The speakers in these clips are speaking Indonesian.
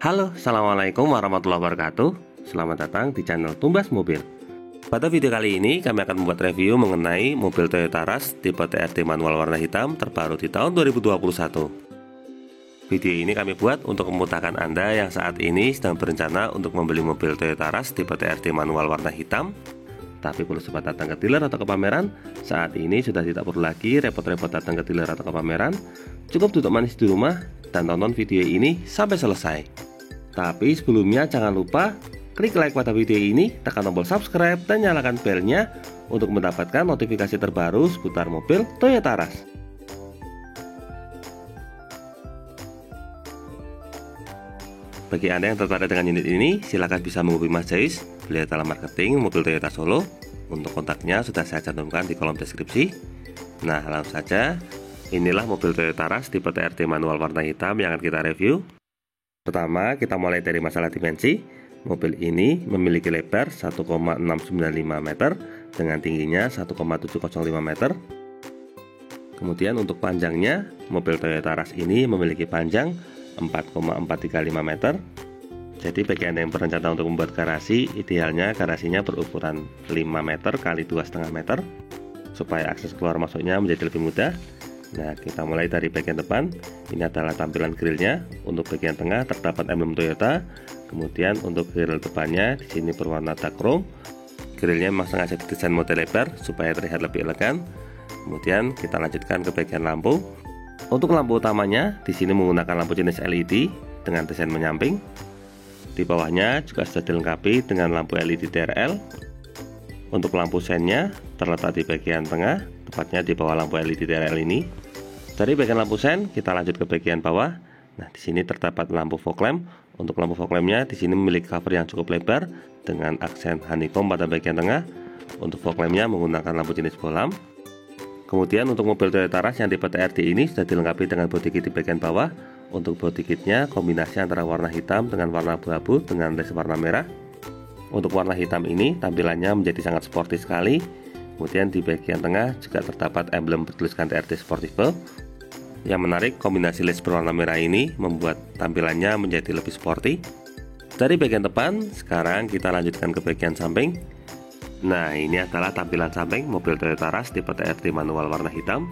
Halo, Assalamualaikum warahmatullahi wabarakatuh. Selamat datang di channel Tumbas Mobil. Pada video kali ini kami akan membuat review mengenai mobil Toyota Rush tipe TRD manual warna hitam terbaru di tahun 2021. Video ini kami buat untuk memudahkan Anda yang saat ini sedang berencana untuk membeli mobil Toyota Rush tipe TRD manual warna hitam, tapi perlu sempat datang ke dealer atau ke pameran. Saat ini sudah tidak perlu lagi repot-repot datang ke dealer atau ke pameran. Cukup duduk manis di rumah dan tonton video ini sampai selesai. Tapi sebelumnya jangan lupa klik like pada video ini, tekan tombol subscribe dan nyalakan belnya untuk mendapatkan notifikasi terbaru seputar mobil Toyota Rush. Bagi Anda yang tertarik dengan unit ini, silakan bisa menghubungi Mas Jais, beliau dalam marketing mobil Toyota Solo. Untuk kontaknya sudah saya cantumkan di kolom deskripsi. Nah, langsung saja, inilah mobil Toyota Rush tipe TRD manual warna hitam yang akan kita review. Pertama, kita mulai dari masalah dimensi. Mobil ini memiliki lebar 1,695 meter dengan tingginya 1,705 meter. Kemudian untuk panjangnya, mobil Toyota Rush ini memiliki panjang 4,435 meter. Jadi bagi Anda yang berencana untuk membuat garasi, idealnya garasinya berukuran 5 meter x 2,5 meter supaya akses keluar masuknya menjadi lebih mudah. Nah, kita mulai dari bagian depan. Ini adalah tampilan grillnya. Untuk bagian tengah terdapat emblem Toyota. Kemudian untuk grill depannya di sini berwarna dark chrome. Grillnya memang sengaja didesain model lebar supaya terlihat lebih elegan. Kemudian kita lanjutkan ke bagian lampu. Untuk lampu utamanya di sini menggunakan lampu jenis LED dengan desain menyamping. Di bawahnya juga sudah dilengkapi dengan lampu LED TRL. Untuk lampu sennya terletak di bagian tengah, tepatnya di bawah lampu LED TRL ini. Dari bagian lampu sen kita lanjut ke bagian bawah. Nah, di sini terdapat lampu fog lamp. Untuk lampu fog lampnya di sini memiliki cover yang cukup lebar dengan aksen honeycomb pada bagian tengah. Untuk fog lampnya menggunakan lampu jenis bolam. Kemudian untuk mobil Toyota Rush yang tipe TRD ini sudah dilengkapi dengan body kit di bagian bawah. Untuk body kitnya kombinasi antara warna hitam dengan warna abu-abu dengan lace warna merah. Untuk warna hitam ini tampilannya menjadi sangat sporty sekali. Kemudian di bagian tengah juga terdapat emblem bertuliskan TRD Sportivo. Yang menarik, kombinasi lace berwarna merah ini membuat tampilannya menjadi lebih sporty. Dari bagian depan, sekarang kita lanjutkan ke bagian samping. Nah, ini adalah tampilan samping mobil Toyota Rush tipe TRD manual warna hitam.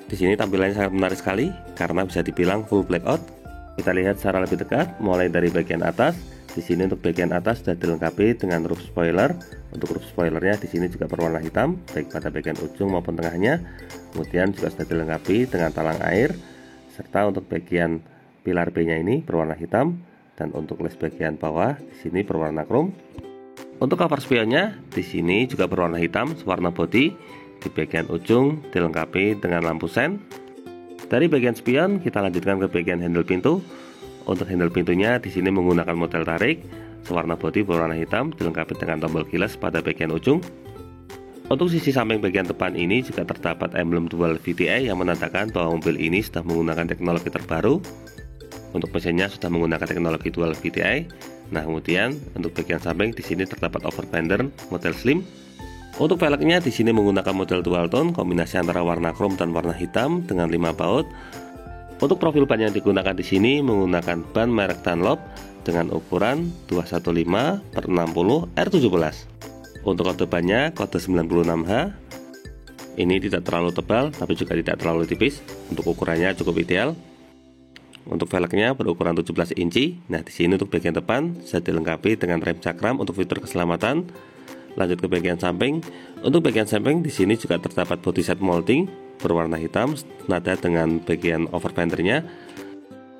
Di sini tampilannya sangat menarik sekali karena bisa dibilang full blackout. Kita lihat secara lebih dekat, mulai dari bagian atas. Di sini untuk bagian atas sudah dilengkapi dengan roof spoiler. Untuk roof spoilernya di sini juga berwarna hitam, baik pada bagian ujung maupun tengahnya. Kemudian juga sudah dilengkapi dengan talang air, serta untuk bagian pilar B-nya ini berwarna hitam, dan untuk les bagian bawah di sini berwarna chrome. Untuk cover spionnya di sini juga berwarna hitam, sewarna body. Di bagian ujung dilengkapi dengan lampu sen. Dari bagian spion kita lanjutkan ke bagian handle pintu. Untuk handle pintunya di sini menggunakan model tarik, sewarna bodi berwarna hitam, dilengkapi dengan tombol keyless pada bagian ujung. Untuk sisi samping bagian depan ini juga terdapat emblem dual VTI yang menandakan bahwa mobil ini sudah menggunakan teknologi terbaru. Untuk mesinnya sudah menggunakan teknologi dual VTI. Nah, kemudian untuk bagian samping di sini terdapat overfender model slim. Untuk velgnya di sini menggunakan model dual tone, kombinasi antara warna chrome dan warna hitam dengan 5 baut. Untuk profil ban yang digunakan di sini menggunakan ban merek Dunlop dengan ukuran 215/60 R17. Untuk kode bannya kode 96H. Ini tidak terlalu tebal tapi juga tidak terlalu tipis. Untuk ukurannya cukup ideal. Untuk velgnya berukuran 17 inci. Nah, di sini untuk bagian depan sudah dilengkapi dengan rem cakram untuk fitur keselamatan. Lanjut ke bagian samping. Untuk bagian samping di sini juga terdapat body set molding berwarna hitam nada dengan bagian overfendernya.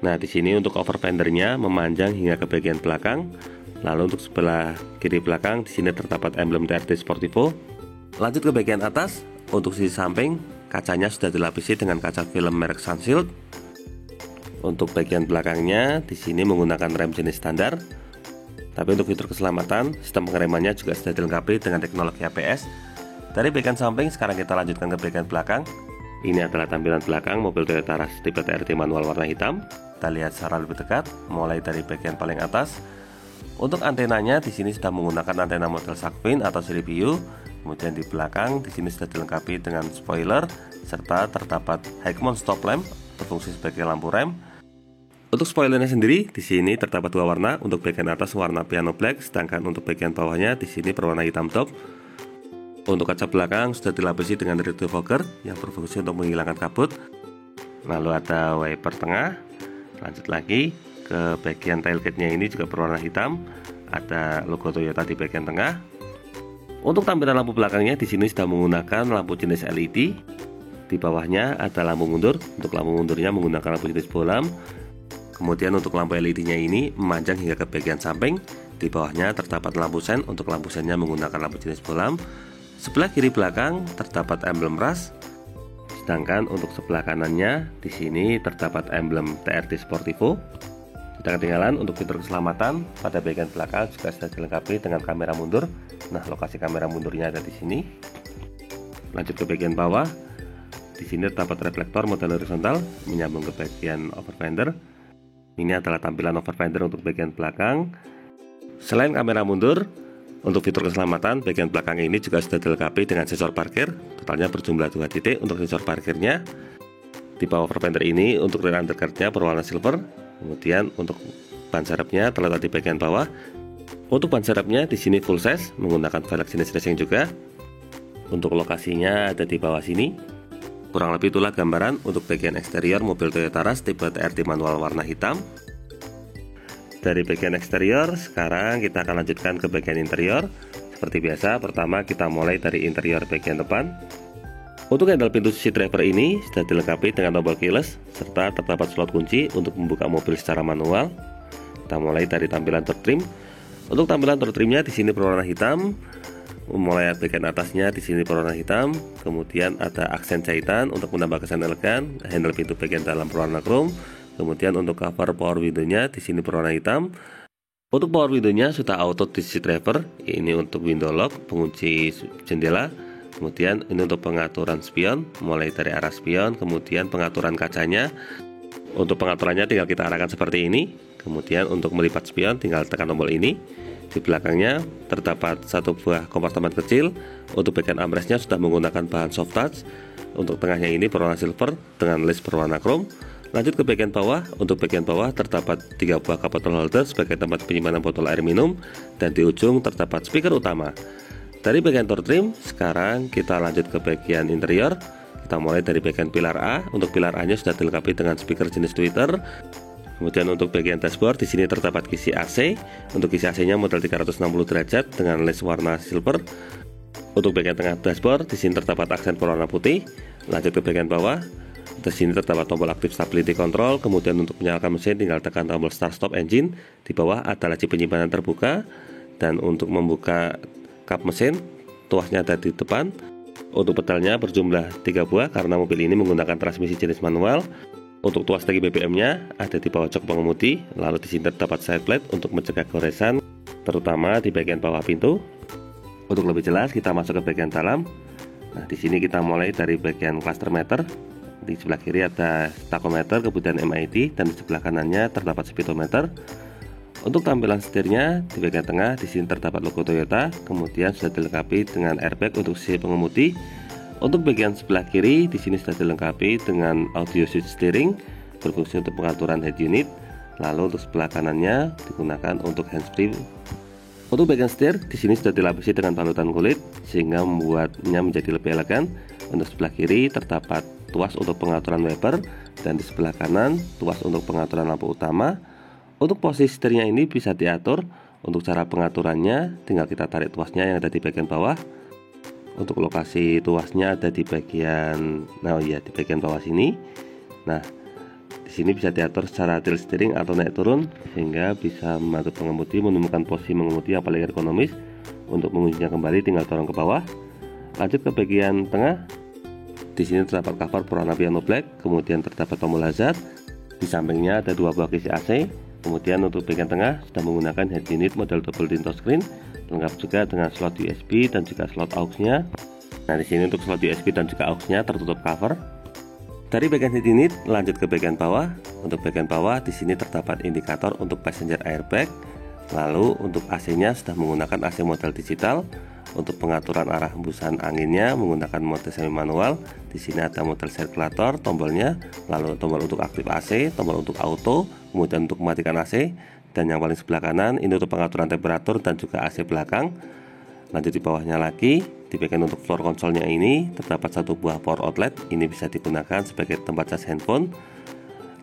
Nah, di sini untuk overfendernya memanjang hingga ke bagian belakang. Lalu untuk sebelah kiri belakang di sini terdapat emblem TRD Sportivo. Lanjut ke bagian atas. Untuk sisi samping kacanya sudah dilapisi dengan kaca film merek Sunshield. Untuk bagian belakangnya di sini menggunakan rem jenis standar. Tapi untuk fitur keselamatan, sistem pengeremannya juga sudah dilengkapi dengan teknologi ABS. Dari bagian samping sekarang kita lanjutkan ke bagian belakang. Ini adalah tampilan belakang mobil Toyota Rush tipe TRD manual warna hitam. Kita lihat secara lebih dekat, mulai dari bagian paling atas. Untuk antenanya di sini sudah menggunakan antena model shark fin atau seri biu. Kemudian di belakang di sini sudah dilengkapi dengan spoiler serta terdapat high mount stop lamp berfungsi sebagai lampu rem. Untuk spoilernya sendiri, di sini terdapat dua warna. Untuk bagian atas warna piano black, sedangkan untuk bagian bawahnya di sini berwarna hitam top. Untuk kaca belakang sudah dilapisi dengan rear fogger yang berfungsi untuk menghilangkan kabut. Lalu ada wiper tengah. Lanjut lagi ke bagian tailgate-nya, ini juga berwarna hitam. Ada logo Toyota di bagian tengah. Untuk tampilan lampu belakangnya di sini sudah menggunakan lampu jenis LED. Di bawahnya ada lampu mundur. Untuk lampu mundurnya menggunakan lampu jenis bolam. Kemudian untuk lampu LED-nya ini memanjang hingga ke bagian samping. Di bawahnya terdapat lampu sen. Untuk lampu sennya menggunakan lampu jenis bolam. Sebelah kiri belakang terdapat emblem RAS. Sedangkan untuk sebelah kanannya di sini terdapat emblem TRD Sportivo. Tidak ketinggalan untuk fitur keselamatan, pada bagian belakang juga sudah dilengkapi dengan kamera mundur. Nah, lokasi kamera mundurnya ada di sini. Lanjut ke bagian bawah. Di sini terdapat reflektor model horizontal menyambung ke bagian over fender. Ini adalah tampilan over fender untuk bagian belakang. Selain kamera mundur, untuk fitur keselamatan, bagian belakang ini juga sudah dilengkapi dengan sensor parkir. Totalnya berjumlah 2 titik untuk sensor parkirnya. Di bawah over fender ini untuk rear underguard-nya berwarna silver. Kemudian untuk ban serepnya terletak di bagian bawah. Untuk ban serepnya di sini full size menggunakan velg jenis racing juga. Untuk lokasinya ada di bawah sini. Kurang lebih itulah gambaran untuk bagian eksterior mobil Toyota Rush tipe TRD manual warna hitam. Dari bagian eksterior, sekarang kita akan lanjutkan ke bagian interior. Seperti biasa, pertama kita mulai dari interior bagian depan. Untuk handle pintu sisi driver ini sudah dilengkapi dengan tombol keyless, serta terdapat slot kunci untuk membuka mobil secara manual. Kita mulai dari tampilan door trim. Untuk tampilan door trimnya di sini berwarna hitam. Mulai bagian atasnya di sini berwarna hitam. Kemudian ada aksen jahitan untuk menambah kesan elegan. Handle pintu bagian dalam berwarna chrome. Kemudian untuk cover power window-nya di sini berwarna hitam. Untuk power window-nya sudah auto di sisi driver. Ini untuk window lock, pengunci jendela. Kemudian ini untuk pengaturan spion, mulai dari arah spion, kemudian pengaturan kacanya. Untuk pengaturannya tinggal kita arahkan seperti ini. Kemudian untuk melipat spion tinggal tekan tombol ini. Di belakangnya terdapat satu buah kompartemen kecil. Untuk bagian armrestnya sudah menggunakan bahan soft touch. Untuk tengahnya ini berwarna silver dengan list berwarna chrome. Lanjut ke bagian bawah. Untuk bagian bawah terdapat 3 buah cup bottle holder sebagai tempat penyimpanan botol air minum, dan di ujung terdapat speaker utama. Dari bagian door trim, sekarang kita lanjut ke bagian interior. Kita mulai dari bagian pilar A. Untuk pilar A-nya sudah dilengkapi dengan speaker jenis tweeter. Kemudian untuk bagian dashboard di sini terdapat kisi AC. Untuk kisi AC-nya model 360 derajat dengan list warna silver. Untuk bagian tengah dashboard di sini terdapat aksen berwarna putih. Lanjut ke bagian bawah. Di sini terdapat tombol aktif stability control. Kemudian untuk menyalakan mesin tinggal tekan tombol start stop engine. Di bawah ada laci penyimpanan terbuka. Dan untuk membuka kap mesin, tuasnya ada di depan. Untuk pedalnya berjumlah 3 buah karena mobil ini menggunakan transmisi jenis manual. Untuk tuas tangki BBM-nya ada di bawah jok pengemudi. Lalu di sini terdapat side plate untuk mencegah goresan, terutama di bagian bawah pintu. Untuk lebih jelas kita masuk ke bagian dalam. Nah, di sini kita mulai dari bagian cluster meter. Di sebelah kiri ada tachometer, kemudian MID, dan di sebelah kanannya terdapat speedometer. Untuk tampilan setirnya di bagian tengah di sini terdapat logo Toyota, kemudian sudah dilengkapi dengan airbag untuk sisi pengemudi. Untuk bagian sebelah kiri di sini sudah dilengkapi dengan audio switch steering, berfungsi untuk pengaturan head unit. Lalu untuk sebelah kanannya digunakan untuk handsfree. Untuk bagian setir di sini sudah dilapisi dengan balutan kulit sehingga membuatnya menjadi lebih elegan. Untuk sebelah kiri terdapat tuas untuk pengaturan wiper, dan di sebelah kanan tuas untuk pengaturan lampu utama. Untuk posisi setirnya ini bisa diatur. Untuk cara pengaturannya tinggal kita tarik tuasnya yang ada di bagian bawah. Untuk lokasi tuasnya ada di bagian di bagian bawah sini. Nah, di sini bisa diatur secara tilt steering atau naik turun sehingga bisa membantu pengemudi menemukan posisi mengemudi yang paling ergonomis. Untuk menguncinya kembali tinggal dorong ke bawah. Lanjut ke bagian tengah. Di sini terdapat cover berwarna piano black, kemudian terdapat tombol hazard. Di sampingnya ada 2 buah kisi AC. Kemudian untuk bagian tengah sudah menggunakan head unit model double tint touchscreen, lengkap juga dengan slot USB dan juga slot aux-nya. Nah, di sini untuk slot USB dan juga aux-nya tertutup cover. Dari bagian head unit lanjut ke bagian bawah. Untuk bagian bawah di sini terdapat indikator untuk passenger airbag. Lalu untuk AC-nya sudah menggunakan AC model digital. Untuk pengaturan arah hembusan anginnya menggunakan mode semi manual. Di sini ada model sirkulator, tombolnya, lalu tombol untuk aktif AC, tombol untuk auto, kemudian untuk mematikan AC, dan yang paling sebelah kanan ini untuk pengaturan temperatur dan juga AC belakang. Lanjut di bawahnya lagi, di bagian untuk floor konsolnya ini terdapat satu buah power outlet, ini bisa digunakan sebagai tempat cas handphone.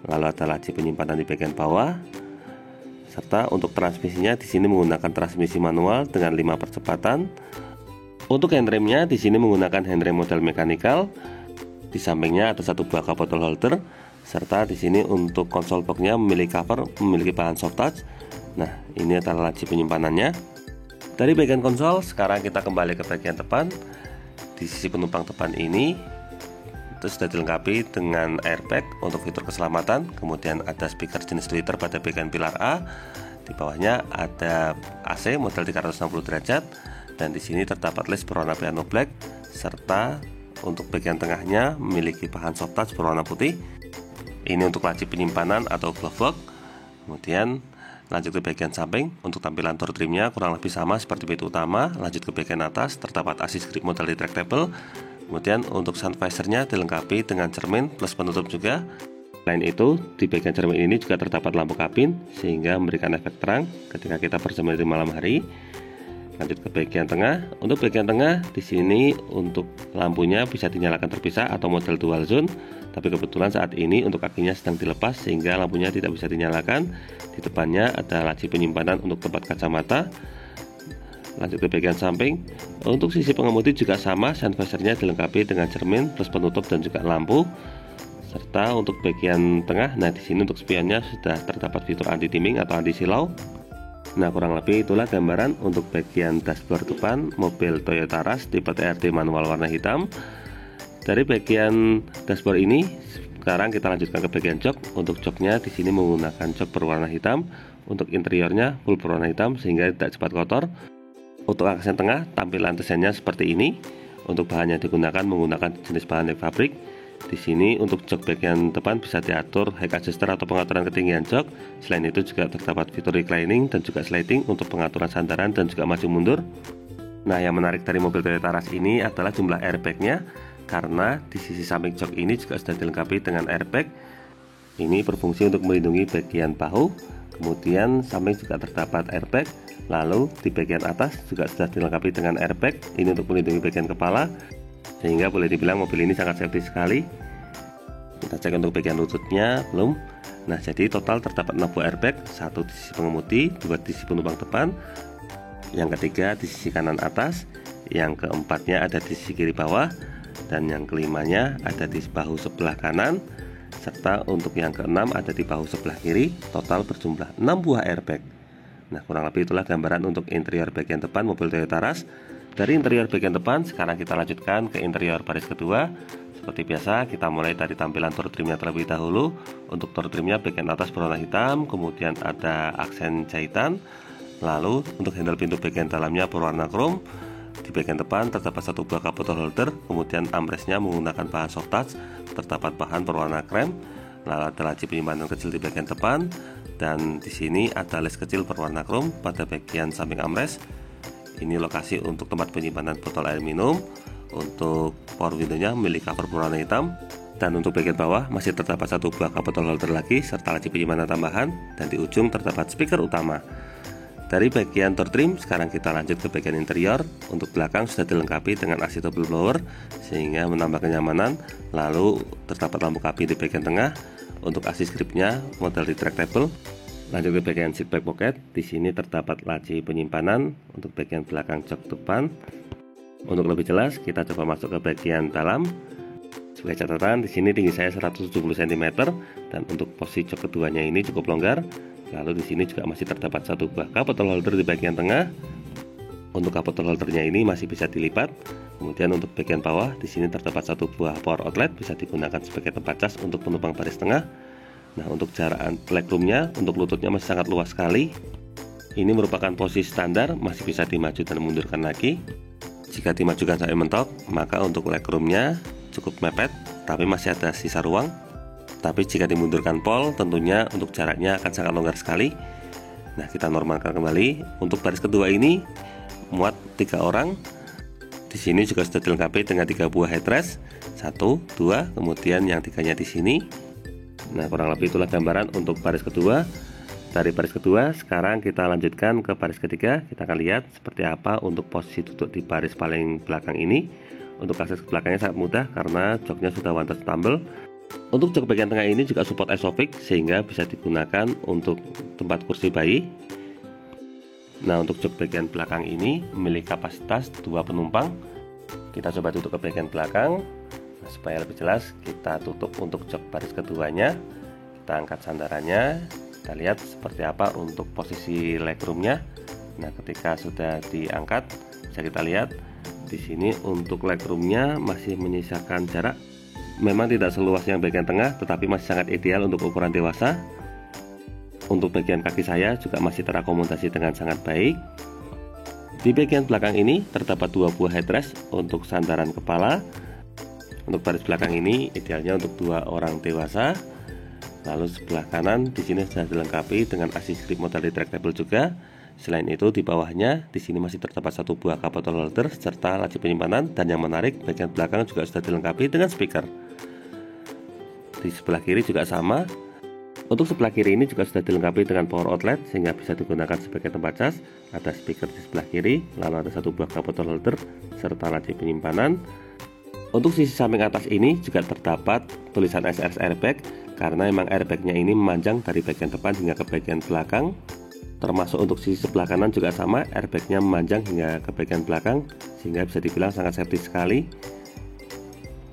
Lalu ada laci penyimpanan di bagian bawah. Serta untuk transmisinya di sini menggunakan transmisi manual dengan 5 percepatan. Untuk handremnya di sini menggunakan handrem model mechanical. Di sampingnya ada satu buah cup bottle holder, serta di sini untuk konsol boxnya memiliki cover, memiliki bahan soft touch. Nah, ini adalah laci penyimpanannya. Dari bagian konsol, sekarang kita kembali ke bagian depan. Di sisi penumpang depan ini itu sudah dilengkapi dengan airbag untuk fitur keselamatan. Kemudian ada speaker jenis tweeter pada bagian pilar A. Di bawahnya ada AC model 360 derajat, dan di sini terdapat list berwarna piano black, serta untuk bagian tengahnya memiliki bahan soft touch berwarna putih. Ini untuk laci penyimpanan atau glove box. Kemudian lanjut ke bagian samping. Untuk tampilan door trimnya kurang lebih sama seperti pintu utama. Lanjut ke bagian atas, terdapat assist grip model retractable. Kemudian untuk sun visornya dilengkapi dengan cermin plus penutup juga. Selain itu, di bagian cermin ini juga terdapat lampu kabin sehingga memberikan efek terang ketika kita berjemur di malam hari. Lanjut ke bagian tengah. Untuk bagian tengah di sini untuk lampunya bisa dinyalakan terpisah atau model dual zone. Tapi kebetulan saat ini untuk kakinya sedang dilepas sehingga lampunya tidak bisa dinyalakan. Di depannya ada laci penyimpanan untuk tempat kacamata. Lanjut ke bagian samping. Untuk sisi pengemudi juga sama, sun visornya dilengkapi dengan cermin plus penutup dan juga lampu. Serta untuk bagian tengah, nah di sini untuk spionnya sudah terdapat fitur anti dimming atau anti silau. Nah, kurang lebih itulah gambaran untuk bagian dashboard depan mobil Toyota Rush tipe TRD manual warna hitam. Dari bagian dashboard ini, sekarang kita lanjutkan ke bagian jok. Untuk joknya di sini menggunakan jok berwarna hitam. Untuk interiornya full berwarna hitam sehingga tidak cepat kotor. Untuk aksen tengah, tampilan desainnya seperti ini. Untuk bahannya digunakan menggunakan jenis bahan fabrik. Di sini untuk jok bagian depan bisa diatur height adjuster atau pengaturan ketinggian jok. Selain itu juga terdapat fitur reclining dan juga sliding untuk pengaturan sandaran dan juga maju mundur. Nah, yang menarik dari mobil Toyota Rush ini adalah jumlah airbagnya, karena di sisi samping jok ini juga sudah dilengkapi dengan airbag. Ini berfungsi untuk melindungi bagian bahu. Kemudian samping juga terdapat airbag. Lalu di bagian atas juga sudah dilengkapi dengan airbag. Ini untuk melindungi bagian kepala, sehingga boleh dibilang mobil ini sangat safety sekali. Kita cek untuk bagian lututnya, belum. Nah, jadi total terdapat 6 buah airbag, satu di sisi pengemudi, 2 di sisi penumpang depan, yang ketiga di sisi kanan atas, yang keempatnya ada di sisi kiri bawah, dan yang kelimanya ada di bahu sebelah kanan, serta untuk yang keenam ada di bahu sebelah kiri. Total berjumlah 6 buah airbag. Nah, kurang lebih itulah gambaran untuk interior bagian depan mobil Toyota Rush. Dari interior bagian depan, sekarang kita lanjutkan ke interior baris kedua. Seperti biasa, kita mulai dari tampilan door trimnya terlebih dahulu. Untuk door trimnya bagian atas berwarna hitam, kemudian ada aksen jahitan. Lalu untuk handle pintu bagian dalamnya berwarna chrome. Di bagian depan terdapat satu buah cup bottle holder, kemudian armrestnya menggunakan bahan soft touch, terdapat bahan berwarna krem. Lalu ada laci penyimpanan kecil di bagian depan, dan di sini ada les kecil berwarna chrome pada bagian samping armrest. Ini lokasi untuk tempat penyimpanan botol air minum. Untuk power window-nya memiliki cover berwarna hitam. Dan untuk bagian bawah masih terdapat satu buah cup bottle holder lagi serta laci penyimpanan tambahan. Dan di ujung terdapat speaker utama. Dari bagian door trim, sekarang kita lanjut ke bagian interior. Untuk belakang sudah dilengkapi dengan AC double blower sehingga menambah kenyamanan. Lalu terdapat lampu kabin di bagian tengah. Untuk assist gripnya model retractable. Lanjut ke bagian seat back pocket. Di sini terdapat laci penyimpanan untuk bagian belakang jok depan. Untuk lebih jelas, kita coba masuk ke bagian dalam. Sebagai catatan, di sini tinggi saya 170 cm dan untuk posisi jok keduanya ini cukup longgar. Lalu di sini juga masih terdapat satu buah cup bottle holder di bagian tengah. Untuk cup bottle holdernya ini masih bisa dilipat. Kemudian untuk bagian bawah, di sini terdapat satu buah power outlet bisa digunakan sebagai tempat cas untuk penumpang baris tengah. Nah, untuk jarak legroomnya untuk lututnya masih sangat luas sekali. Ini merupakan posisi standar, masih bisa dimaju dan mundurkan lagi. Jika dimajukan sampai mentok, maka untuk legroomnya cukup mepet, tapi masih ada sisa ruang. Tapi jika dimundurkan pol, tentunya untuk jaraknya akan sangat longgar sekali. Nah, kita normalkan kembali. Untuk baris kedua ini muat 3 orang. Di sini juga sudah dilengkapi dengan 3 buah headrest, 1, 2, kemudian yang 3-nya di sini. Nah, kurang lebih itulah gambaran untuk baris kedua. Dari baris kedua, sekarang kita lanjutkan ke baris ketiga. Kita akan lihat seperti apa untuk posisi duduk di baris paling belakang ini. Untuk akses ke belakangnya sangat mudah karena joknya sudah one touch tumble. Untuk jok bagian tengah ini juga support isofix sehingga bisa digunakan untuk tempat kursi bayi. Nah, untuk jok bagian belakang ini memiliki kapasitas 2 penumpang. Kita coba tutup ke bagian belakang. Nah, supaya lebih jelas, kita tutup untuk jok baris keduanya. Kita angkat sandarannya. Kita lihat seperti apa untuk posisi legroomnya. Nah, ketika sudah diangkat, bisa kita lihat di sini untuk legroomnya masih menyisakan jarak. Memang tidak seluas yang bagian tengah, tetapi masih sangat ideal untuk ukuran dewasa. Untuk bagian kaki saya juga masih terakomodasi dengan sangat baik. Di bagian belakang ini terdapat 2 buah headrest untuk sandaran kepala. Untuk baris belakang ini idealnya untuk 2 orang dewasa. Lalu sebelah kanan di sini sudah dilengkapi dengan assist grip model retractable juga. Selain itu di bawahnya di sini masih terdapat 1 buah cup bottle holder serta laci penyimpanan, dan yang menarik bagian belakang juga sudah dilengkapi dengan speaker. Di sebelah kiri juga sama. Untuk sebelah kiri ini juga sudah dilengkapi dengan power outlet sehingga bisa digunakan sebagai tempat cas. Ada speaker di sebelah kiri, lalu ada 1 buah cup bottle holder serta laci penyimpanan. Untuk sisi samping atas ini juga terdapat tulisan SRS airbag karena memang airbagnya ini memanjang dari bagian depan hingga ke bagian belakang. Termasuk untuk sisi sebelah kanan juga sama, airbagnya memanjang hingga ke bagian belakang sehingga bisa dibilang sangat safety sekali.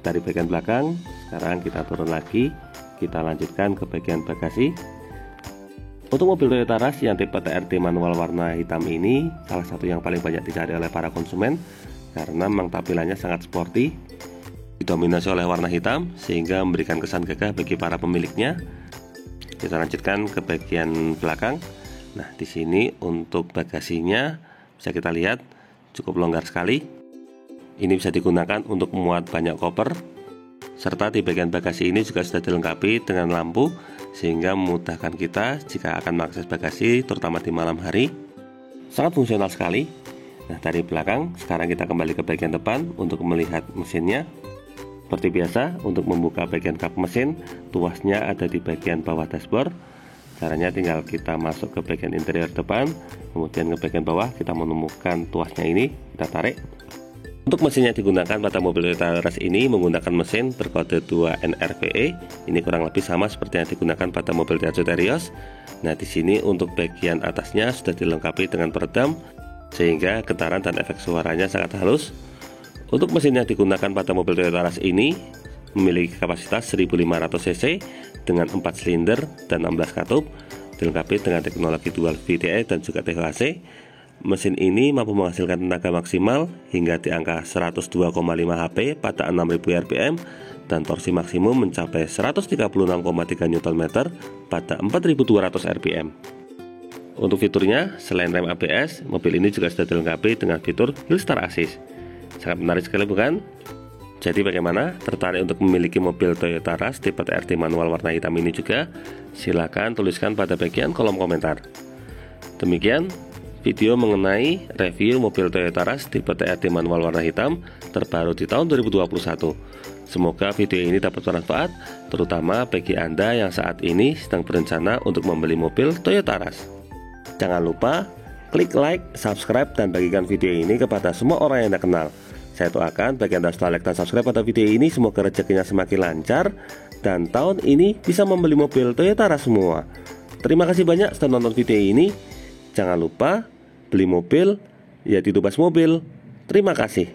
Dari bagian belakang, sekarang kita turun lagi, kita lanjutkan ke bagian bagasi. Untuk mobil Toyota Rush yang tipe TRD manual warna hitam ini salah satu yang paling banyak dicari oleh para konsumen karena memang tampilannya sangat sporty, didominasi oleh warna hitam sehingga memberikan kesan gagah bagi para pemiliknya. Kita lanjutkan ke bagian belakang. Nah, di sini untuk bagasinya bisa kita lihat cukup longgar sekali. Ini bisa digunakan untuk memuat banyak koper. Serta di bagian bagasi ini juga sudah dilengkapi dengan lampu sehingga memudahkan kita jika akan mengakses bagasi terutama di malam hari. Sangat fungsional sekali. Nah, dari belakang sekarang kita kembali ke bagian depan untuk melihat mesinnya. Seperti biasa, untuk membuka bagian kap mesin, tuasnya ada di bagian bawah dashboard. Caranya tinggal kita masuk ke bagian interior depan, kemudian ke bagian bawah kita menemukan tuasnya ini, kita tarik. Untuk mesin yang digunakan pada mobil Toyota Rush ini menggunakan mesin berkode 2 NRVE. Ini kurang lebih sama seperti yang digunakan pada mobil Daihatsu Terios. Nah, di sini untuk bagian atasnya sudah dilengkapi dengan peredam sehingga getaran dan efek suaranya sangat halus. Untuk mesin yang digunakan pada mobil Toyota Rush ini memiliki kapasitas 1500 cc dengan 4 silinder dan 16 katup, dilengkapi dengan teknologi dual VDE dan juga THC. Mesin ini mampu menghasilkan tenaga maksimal hingga di angka 102,5 HP pada 6000 rpm dan torsi maksimum mencapai 136,3 Nm pada 4200 rpm. Untuk fiturnya, selain rem ABS, mobil ini juga sudah dilengkapi dengan fitur Hill Start Assist. Sangat menarik sekali, bukan? Jadi bagaimana? Tertarik untuk memiliki mobil Toyota Rush tipe TRD manual warna hitam ini juga? Silahkan tuliskan pada bagian kolom komentar. Demikian video mengenai review mobil Toyota Rush tipe TRD manual warna hitam terbaru di tahun 2021. Semoga video ini dapat bermanfaat, terutama bagi Anda yang saat ini sedang berencana untuk membeli mobil Toyota Rush. Jangan lupa klik like, subscribe, dan bagikan video ini kepada semua orang yang Anda kenal. Saya doakan bagi Anda setelah like dan subscribe pada video ini, semoga rezekinya semakin lancar dan tahun ini bisa membeli mobil Toyota Rush semua. Terima kasih banyak sudah nonton video ini. Jangan lupa beli mobil, ya ditubas mobil. Terima kasih.